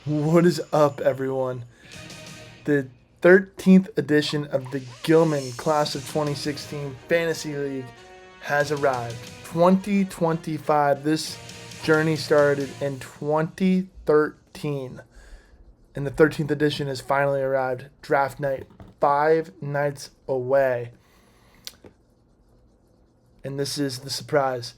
What is up, everyone? The 13th edition of the Gilman Class of 2016 Fantasy League has arrived. 2025. This journey started in 2013, and the 13th edition has finally arrived. Draft night, 5 nights away. And this is the surprise.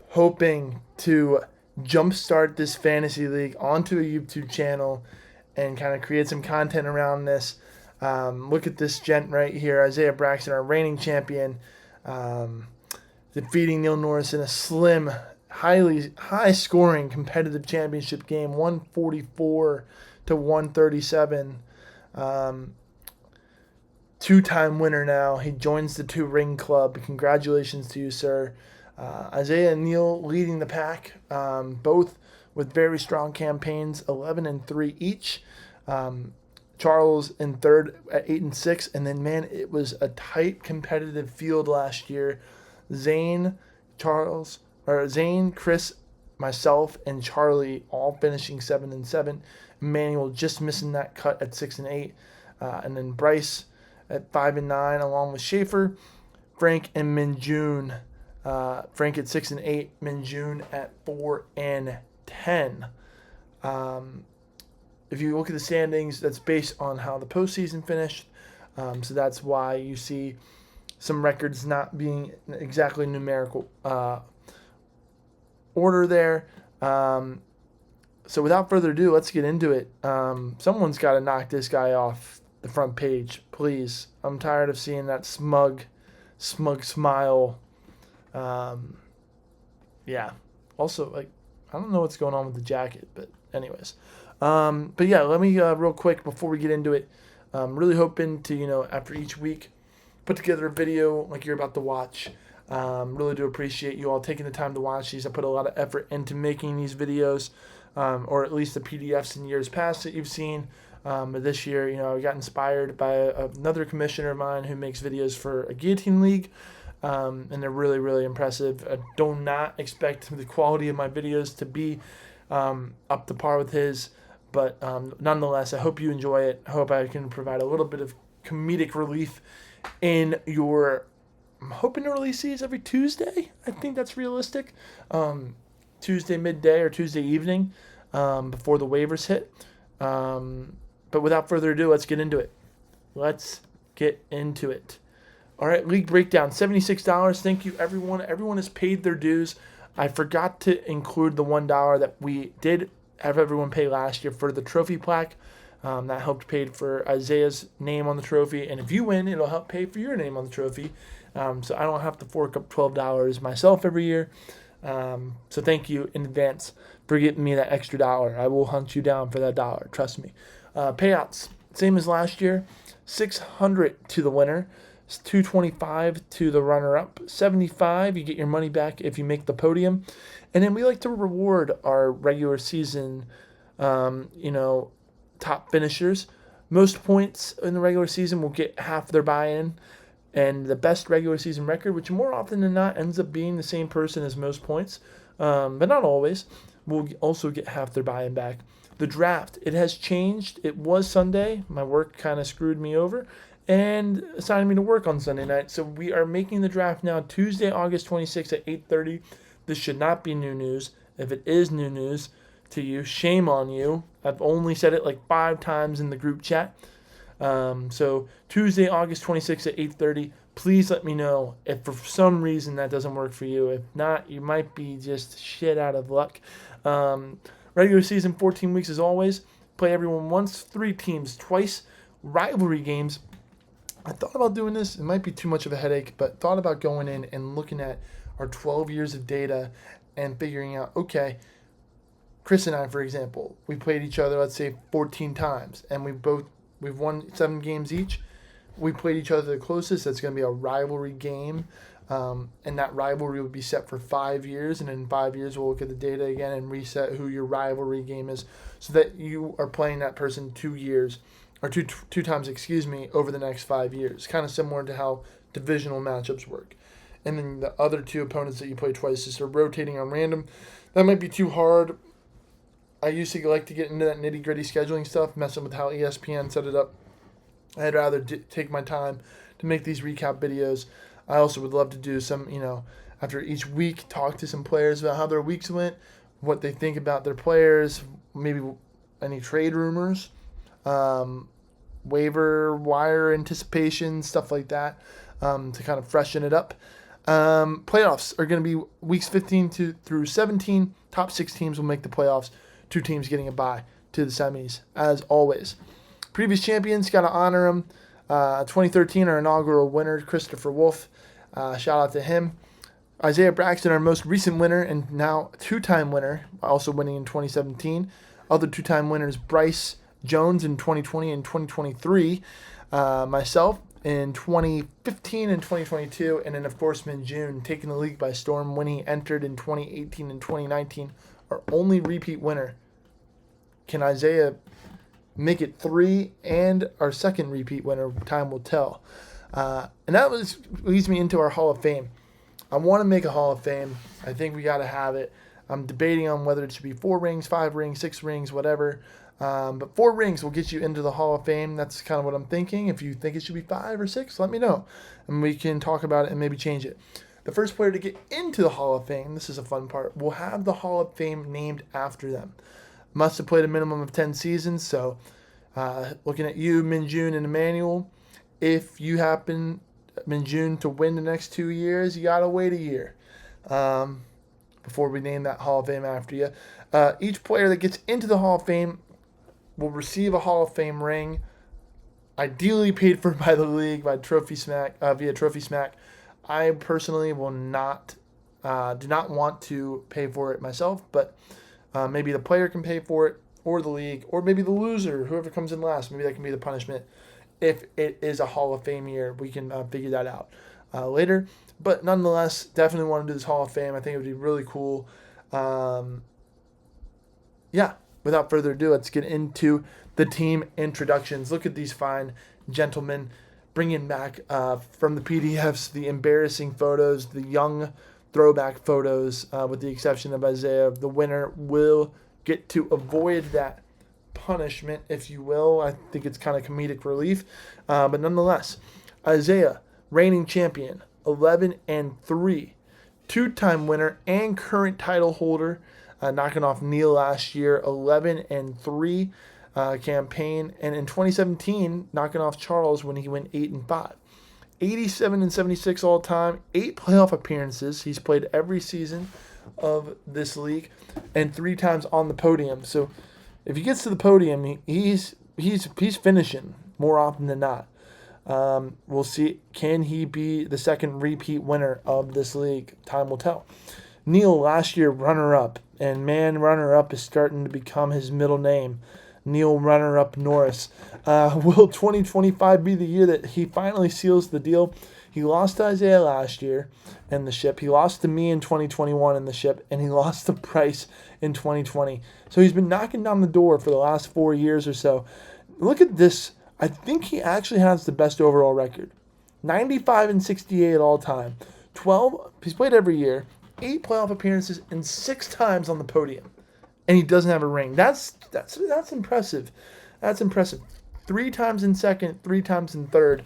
Hoping to jumpstart this fantasy league onto a YouTube channel and kind of create some content around this. Look at this gent right here, Isaiah Braxton, our reigning champion, defeating Neil Norris in a slim, high-scoring competitive championship game, 144 to 137. Two-time winner now. He joins the two-ring club. Congratulations to you, sir. Isaiah and Neil leading the pack, both with very strong campaigns, 11-3 each. Charles in third at 8-6, and then it was a tight competitive field last year. Zane, Chris, myself, and Charlie all finishing 7-7. Emmanuel just missing that cut at 6-8, and then Bryce at 5-9, along with Schaefer, Frank, and Minjun. Frank at 6-8, Minjun at 4-10. If you look at the standings, that's based on how the postseason finished. So that's why you see some records not being exactly numerical order there. So without further ado, let's get into it. Someone's got to knock this guy off the front page, please. I'm tired of seeing that smug smile. Yeah. Also, I don't know what's going on with the jacket, but anyways. But yeah, let me real quick before we get into it. Really hoping to after each week put together a video like you're about to watch. Really do appreciate you all taking the time to watch these. I put a lot of effort into making these videos, or at least the PDFs in years past that you've seen. But this year, I got inspired by another commissioner of mine who makes videos for a guillotine league. And they're really, really impressive. I do not expect the quality of my videos to be up to par with his, but nonetheless, I hope you enjoy it. I hope I can provide a little bit of comedic relief in your... I'm hoping to release these every Tuesday. I think that's realistic. Tuesday midday or Tuesday evening before the waivers hit. But without further ado, let's get into it. All right, league breakdown, $76. Thank you, everyone. Everyone has paid their dues. I forgot to include the $1 that we did have everyone pay last year for the trophy plaque. That helped pay for Isaiah's name on the trophy. And if you win, it'll help pay for your name on the trophy. So I don't have to fork up $12 myself every year. So thank you in advance for getting me that extra dollar. I will hunt you down for that dollar. Trust me. Payouts, same as last year. $600 to the winner. $225 to the runner-up, $75 you get your money back if you make the podium, and then we like to reward our regular season, top finishers. Most points in the regular season will get half their buy-in, and the best regular season record, which more often than not ends up being the same person as most points, but not always, will also get half their buy-in back. The draft, it has changed. It was Sunday. My work kind of screwed me over and assigned me to work on Sunday night. So we are making the draft now Tuesday, August 26th at 8:30. This should not be new news. If it is new news to you, shame on you. I've only said it like 5 times in the group chat. So Tuesday, August 26th at 8:30. Please let me know if for some reason that doesn't work for you. If not, you might be just shit out of luck. Regular season, 14 weeks as always. Play everyone once, 3 teams twice. Rivalry games. I thought about doing this. It might be too much of a headache, but thought about going in and looking at our 12 years of data and figuring out, okay, Chris and I, for example, we played each other, let's say 14 times, and we've won 7 games each. We played each other the closest. That's going to be a rivalry game, and that rivalry would be set for 5 years, and in 5 years we'll look at the data again and reset who your rivalry game is so that you are playing that person 2 years or two times, over the next 5 years. Kind of similar to how divisional matchups work. And then the other 2 opponents that you play twice is sort of rotating on random. That might be too hard I used to like to get into that nitty-gritty scheduling stuff, messing with how ESPN set it up. I'd rather take my time to make these recap videos. I also would love to do some, after each week, talk to some players about how their weeks went, what they think about their players, maybe any trade rumors, waiver wire anticipation, stuff like that, to kind of freshen it up. Playoffs are going to be weeks 15 through 17. Top 6 teams will make the playoffs. 2 teams getting a bye to the semis, as always. Previous champions, got to honor them. 2013, our inaugural winner, Christopher Wolf. Shout out to him. Isaiah Braxton, our most recent winner and now 2-time winner, also winning in 2017. Other 2-time winners, Bryce Jones in 2020 and 2023. Myself in 2015 and 2022. And then, of course, Min June taking the league by storm when he entered in 2018 and 2019. Our only repeat winner. Can Isaiah make it 3 and our second repeat winner? Time will tell. And that leads me into our Hall of Fame. I want to make a Hall of Fame. I think we got to have it. I'm debating on whether it should be 4 rings, 5 rings, 6 rings, whatever. But 4 rings will get you into the Hall of Fame. That's kind of what I'm thinking. If you think it should be 5 or 6, let me know. And we can talk about it and maybe change it. The first player to get into the Hall of Fame, this is a fun part, will have the Hall of Fame named after them. Must have played a minimum of 10 seasons. So looking at you, Min June, and Emmanuel, if you happen, Min June, to win the next 2 years, you got to wait a year before we name that Hall of Fame after you. Each player that gets into the Hall of Fame will receive a Hall of Fame ring, ideally paid for by the league via Trophy Smack. I personally will not, do not want to pay for it myself, but maybe the player can pay for it, or the league, or maybe the loser, whoever comes in last. Maybe that can be the punishment. If it is a Hall of Fame year, we can figure that out later. But nonetheless, definitely want to do this Hall of Fame. I think it would be really cool. Without further ado, let's get into the team introductions. Look at these fine gentlemen bringing back from the PDFs the embarrassing photos, the young throwback photos, with the exception of Isaiah. The winner will get to avoid that punishment, if you will. I think it's kind of comedic relief. But nonetheless, Isaiah, reigning champion, 11-3. 2-time winner and current title holder, knocking off Neil last year, 11-3 campaign. And in 2017, knocking off Charles when he went 8-5. 87-76 all time, 8 playoff appearances. He's played every season of this league, and 3 times on the podium. So if he gets to the podium, he's finishing more often than not. We'll see. Can he be the second repeat winner of this league? Time will tell. Neil last year runner-up, and man, runner-up is starting to become his middle name. Neil runner-up Norris. Will 2025 be the year that he finally seals the deal? He lost to Isaiah last year in the ship. He lost to me in 2021 in the ship, and he lost to Price in 2020. So he's been knocking down the door for the last 4 years or so. Look at this. I think he actually has the best overall record. 95-68 all time. 12, he's played every year. 8 playoff appearances and 6 times on the podium. And he doesn't have a ring. That's impressive. That's impressive. 3 times in second, 3 times in third.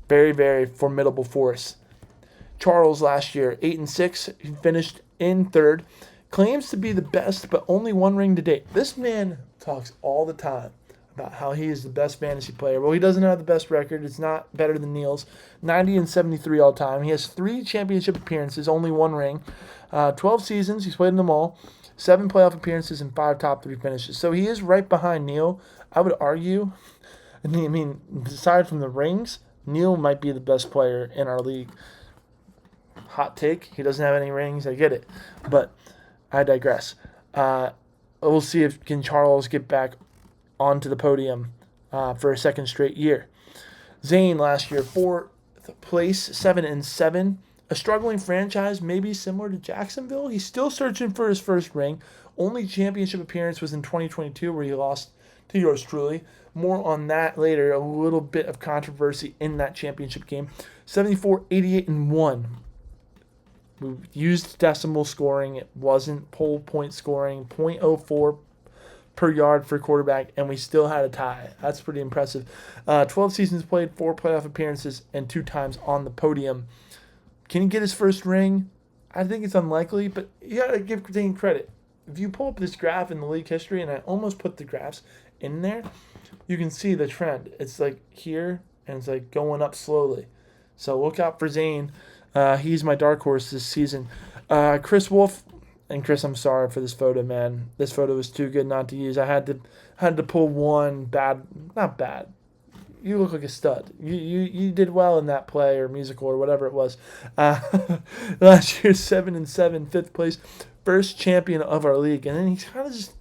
Very, very formidable force. Charles last year, 8-6. He finished in third. Claims to be the best, but only 1 ring to date. This man talks all the time about how he is the best fantasy player. Well, he doesn't have the best record. It's not better than Neil's. 90-73 all time. He has 3 championship appearances, only 1 ring. 12 seasons. He's played in them all. 7 playoff appearances and 5 top 3 finishes. So he is right behind Neil. I would argue, I mean, aside from the rings, Neil might be the best player in our league. Hot take. He doesn't have any rings. I get it. But I digress. We'll see if can Charles get back onto the podium for a second straight year. Zane last year, 4th place, 7-7. A struggling franchise, maybe similar to Jacksonville. He's still searching for his first ring. Only championship appearance was in 2022 where he lost to yours truly. More on that later. A little bit of controversy in that championship game. 74-88-1. We used decimal scoring. It wasn't whole point scoring. 0.04 per yard for quarterback, and we still had a tie. That's pretty impressive. 12 seasons played, 4 playoff appearances, and 2 times on the podium. Can he get his first ring? I think it's unlikely, but you got to give Zane credit. If you pull up this graph in the league history, and I almost put the graphs in there, you can see the trend. It's like here, and it's like going up slowly. So look out for Zane. He's my dark horse this season. Chris Wolf, and Chris, I'm sorry for this photo, man. This photo was too good not to use. I had to pull one not bad. You look like a stud. You did well in that play or musical or whatever it was. Last year, 7-7, 5th place, first champion of our league, and then he kind of just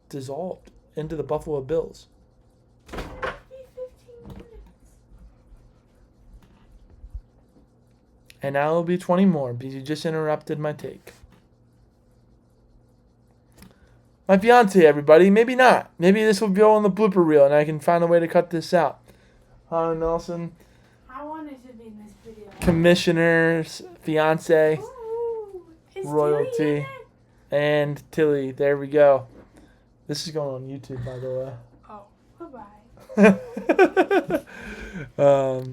dissolved into the Buffalo Bills. And now it'll be 20 more because you just interrupted my take. My fiance, everybody. Maybe not. Maybe this will go on the blooper reel and I can find a way to cut this out. Hannah Nelson. I wanted to be in this video. Commissioner's fiance. Ooh, royalty. And Tilly. There we go. This is going on YouTube, by the way. Oh, bye-bye.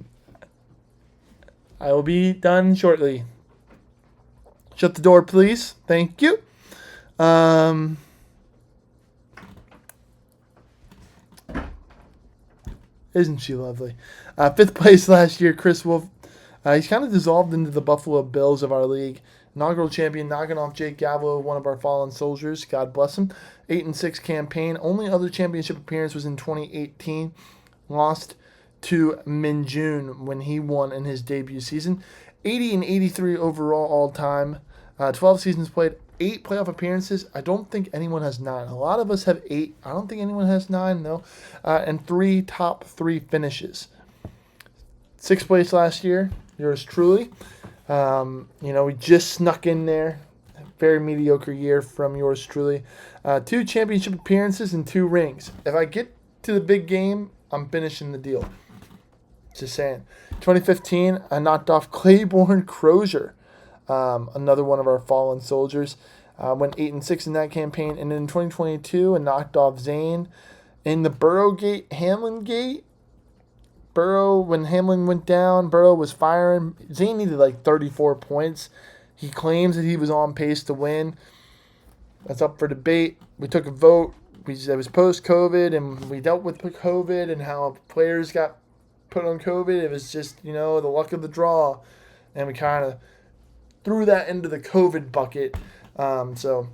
I will be done shortly. Shut the door, please. Thank you. Isn't she lovely? 5th place last year, Chris Wolf. He's kind of dissolved into the Buffalo Bills of our league. Inaugural champion, knocking off Jake Gallo, one of our fallen soldiers. God bless him. 8-6 campaign. Only other championship appearance was in 2018. Lost to Min Jun when he won in his debut season. 80-83 overall all time. 12 seasons played, 8 playoff appearances. I don't think anyone has 9. A lot of us have 8. I don't think anyone has 9, no. And 3 top 3 finishes. 6th place last year, yours truly. We just snuck in there. Very mediocre year from yours truly. 2 championship appearances and 2 rings. If I get to the big game, I'm finishing the deal. Just saying. 2015, I knocked off Claiborne Crozier, another one of our fallen soldiers. Went 8-6 in that campaign. And in 2022, I knocked off Zane in the Hamlin gate. When Hamlin went down, Burrow was firing. Zane needed like 34 points. He claims that he was on pace to win. That's up for debate. We took a vote. It was post-COVID, and we dealt with COVID and how players got put on COVID. It was just, the luck of the draw. And we kind of threw that into the COVID bucket. So,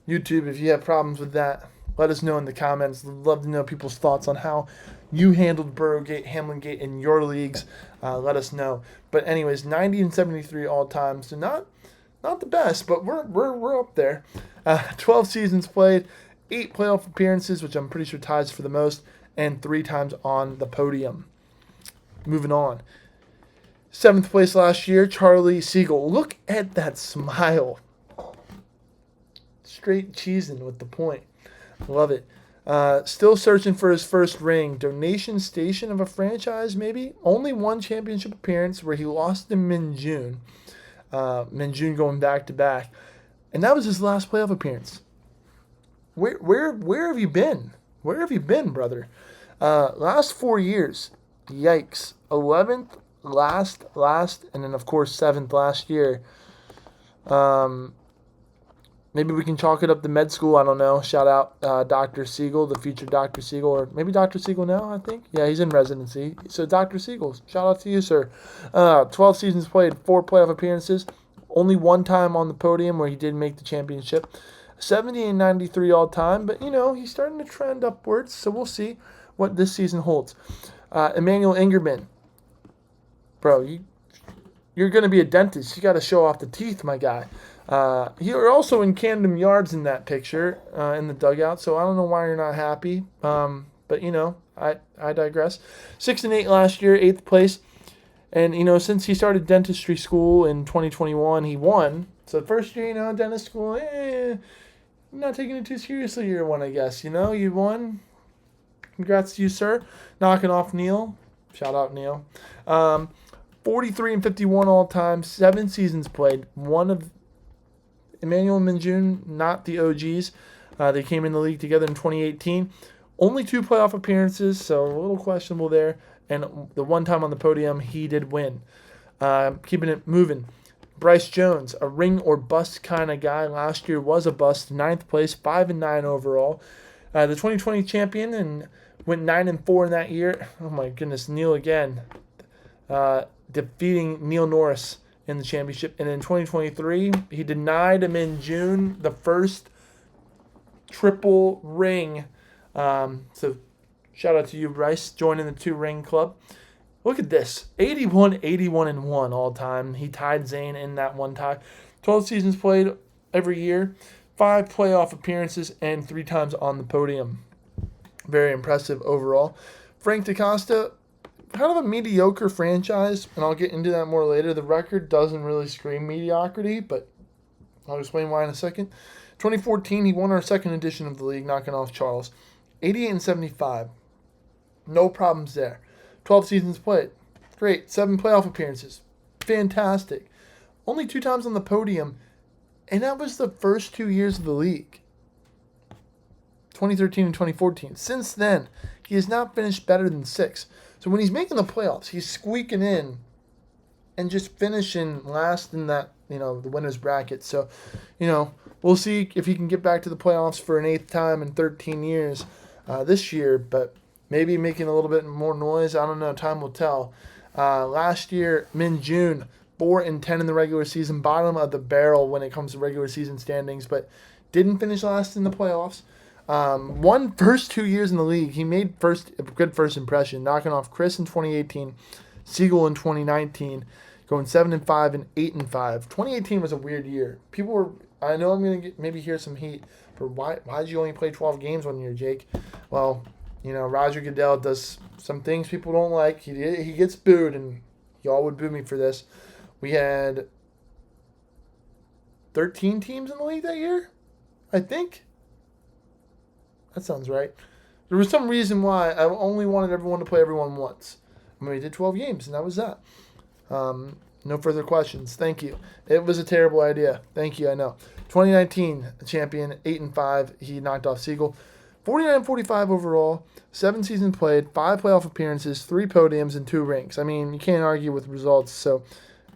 YouTube, if you have problems with that, let us know in the comments. Love to know people's thoughts on how you handled Burrowgate, Hamlingate in your leagues. Let us know. But anyways, 90-73 all time. So not the best, but we're up there. 12 seasons played, 8 playoff appearances, which I'm pretty sure ties for the most, and 3 times on the podium. Moving on. 7th place last year, Charlie Siegel. Look at that smile. Straight cheesing with the point. Love it. Still searching for his first ring. Donation station of a franchise, maybe? Only 1 championship appearance where he lost to Min Jun. Min Jun going back-to-back. And that was his last playoff appearance. Where have you been? Where have you been, brother? Last 4 years. Yikes. 11th, last, and then, of course, 7th last year. Maybe we can chalk it up to med school. I don't know. Shout out Dr. Siegel, the future Dr. Siegel, or maybe Dr. Siegel now, I think. Yeah, he's in residency. So, Dr. Siegel, shout out to you, sir. 12 seasons played, 4 playoff appearances. Only 1 time on the podium where he did make the championship. 70-93 all time, but, he's starting to trend upwards, so we'll see what this season holds. Emmanuel Ingerman. Bro, you're going to be a dentist. You got to show off the teeth, my guy. You're also in Camden Yards in that picture, in the dugout, so I don't know why you're not happy. But, I digress. 6-8 last year, 8th place. And, since he started dentistry school in 2021, he won. So, first year, dentist school, not taking it too seriously year 1, I guess. You won. Congrats to you, sir. Knocking off Neil. Shout out, Neil. 43-51 all time, 7 seasons played. One of Emmanuel and Minjun, not the OGs. They came in the league together in 2018. Only 2 playoff appearances, so a little questionable there. And the one time on the podium, he did win. Keeping it moving. Bryce Jones, a ring or bust kind of guy. Last year was a bust. 9th place, 5-9 overall. The 2020 champion and went 9-4 in that year. Oh my goodness, Neil again. Defeating Neil Norris in the championship. And in 2023, he denied him in June the first triple ring. So shout out to you, Bryce, joining the 2-ring club. Look at this. 81, 81, and 1 all time. He tied Zane in that one tie. 12 seasons played every year. 5 playoff appearances and 3 times on the podium. Very impressive overall. Frank DaCosta, kind of a mediocre franchise, and I'll get into that more later. The record doesn't really scream mediocrity, but I'll explain why in a second. 2014, he won our second edition of the league, knocking off Charles. 88 and 75. No problems there. 12 seasons played. Great. 7 playoff appearances. Fantastic. Only 2 times on the podium, and that was the first 2 years of the league. 2013 and 2014. Since then, he has not finished better than 6. So when he's making the playoffs, he's squeaking in and just finishing last in that, the winner's bracket. So, we'll see if he can get back to the playoffs for an 8th time in 13 years this year, but maybe making a little bit more noise. I don't know. Time will tell. Last year, Min June, 4-10 in the regular season, bottom of the barrel when it comes to regular season standings, but didn't finish last in the playoffs. Won first 2 years in the league. He made a good first impression, knocking off Chris in 2018, Siegel in 2019, going 7-5 and 8-5. 2018 was a weird year. People were. I know I'm gonna maybe hear some heat for why did you only play 12 games one year, Jake? Well, Roger Goodell does some things people don't like. He gets booed, and y'all would boo me for this. We had 13 teams in the league that year, I think. That sounds right. There was some reason why I only wanted everyone to play everyone once. We did 12 games, and that was that. No further questions. Thank you. It was a terrible idea. Thank you, I know. 2019 champion, 8-5. He knocked off Siegel. 49-45 overall, 7 seasons played, 5 playoff appearances, 3 podiums, and 2 rings. I mean, you can't argue with results. So,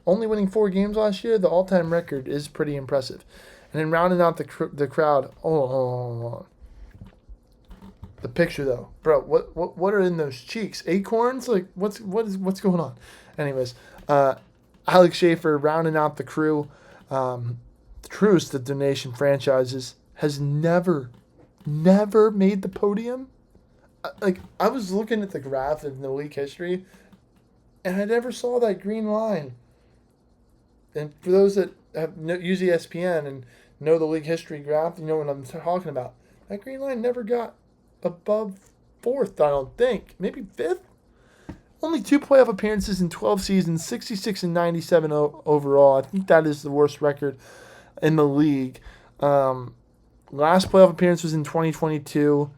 only winning 4 games last year, the all-time record is pretty impressive. And then rounding out the crowd. Oh. The picture though, bro. What are in those cheeks? Acorns? Like what's going on? Anyways, Alex Schaefer rounding out the crew. The truest of donation franchises has never made the podium. I was looking at the graph in the league history, and I never saw that green line. And for those that use ESPN and know the league history graph, you know what I'm talking about. That green line never got above 4th, I don't think. Maybe 5th? Only 2 playoff appearances in 12 seasons, 66 and 97 overall. I think that is the worst record in the league. Last playoff appearance was in 2022.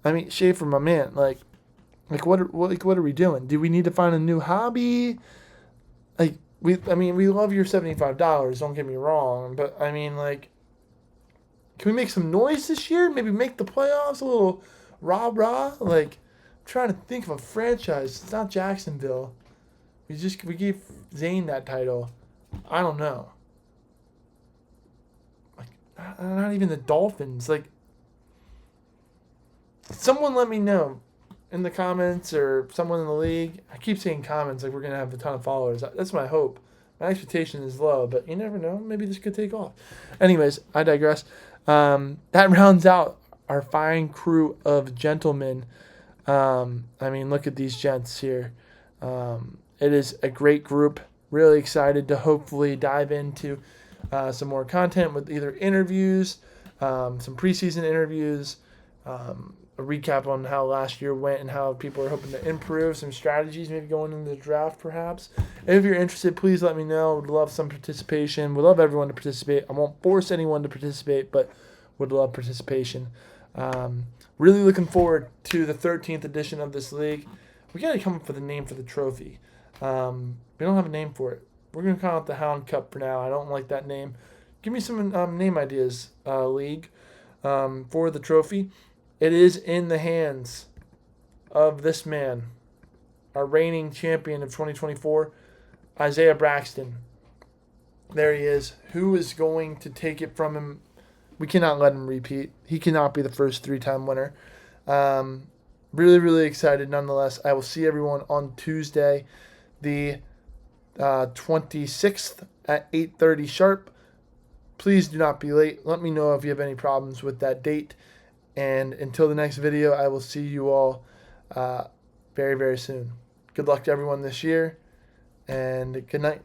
I mean, Schaefer, my man, what are we doing? Do we need to find a new hobby? We love your $75, don't get me wrong, but I mean, can we make some noise this year? Maybe make the playoffs a little rah-rah? I'm trying to think of a franchise. It's not Jacksonville. We gave Zane that title. I don't know. Not even the Dolphins. Someone let me know in the comments or someone in the league. I keep saying comments like we're going to have a ton of followers. That's my hope. My expectation is low, but you never know. Maybe this could take off. Anyways, I digress. That rounds out our fine crew of gentlemen. Look at these gents here. It is a great group. Really excited to hopefully dive into some more content with either interviews, some preseason interviews, a recap on how last year went and how people are hoping to improve, some strategies maybe going into the draft perhaps. If you're interested, please let me know. Would love some participation. Would love everyone to participate. I won't force anyone to participate, but would love participation. Really looking forward to the 13th edition of this league. We got to come up with a name for the trophy. We don't have a name for it. We're going to call it the Hound Cup for now. I don't like that name. give me some name ideas, league, for the trophy. It is in the hands of this man, our reigning champion of 2024, Isaiah Braxton. There he is. Who is going to take it from him? We cannot let him repeat. He cannot be the first 3-time winner. Really, really excited nonetheless. I will see everyone on Tuesday, the 26th at 8:30 sharp. Please do not be late. Let me know if you have any problems with that date. And until the next video, I will see you all very, very soon. Good luck to everyone this year, and good night.